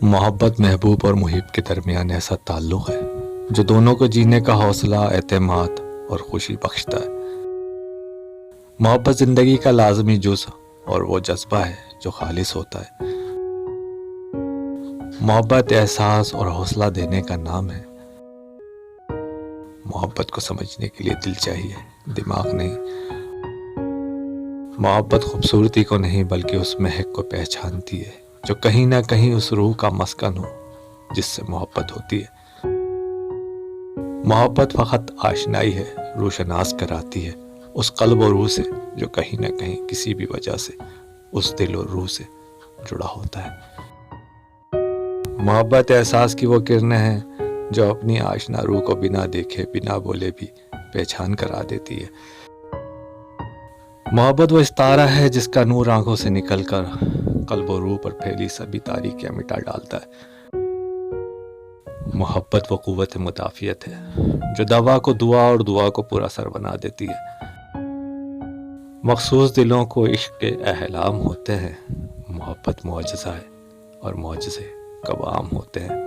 मोहब्बत महबूब और मुहिब के दरमियान ऐसा ताल्लुक़ है जो दोनों को जीने का हौसला, एतमाद और खुशी बख्शता है। मोहब्बत ज़िंदगी का लाज़मी जुज़ और वो जज्बा है जो खालिस होता है। मोहब्बत एहसास और हौसला देने का नाम है। मोहब्बत को समझने के लिए दिल चाहिए, दिमाग नहीं। मोहब्बत खूबसूरती को नहीं बल्कि उस महक को पहचानती है जो कहीं ना कहीं उस रूह का मस्कन हो जिससे मोहब्बत होती है। मोहब्बत फ़कत आशनाई है, रूशनास कराती है उस क़ल्ब और रूह से जो कहीं ना कहीं किसी भी वजह से उस दिल और रूह से जुड़ा होता है। मोहब्बत एहसास की वो किरणें हैं जो अपनी आशना रूह को बिना देखे बिना बोले भी पहचान करा देती है। मोहब्बत वो सितारा है जिसका नूर आंखों से निकलकर क़ल्ब और रूह पर फैली सभी तारीकियां मिटा डालता है। मोहब्बत वो क़ुव्वत मुदाफ़ियत है जो दवा को दुआ और दुआ को पूरा असर बना देती है। मखसूस दिलों को इश्क के एहलाम होते हैं। मोहब्बत मुअज्ज़ज़ा है और मुअज्ज़ज़े कब आम होते हैं।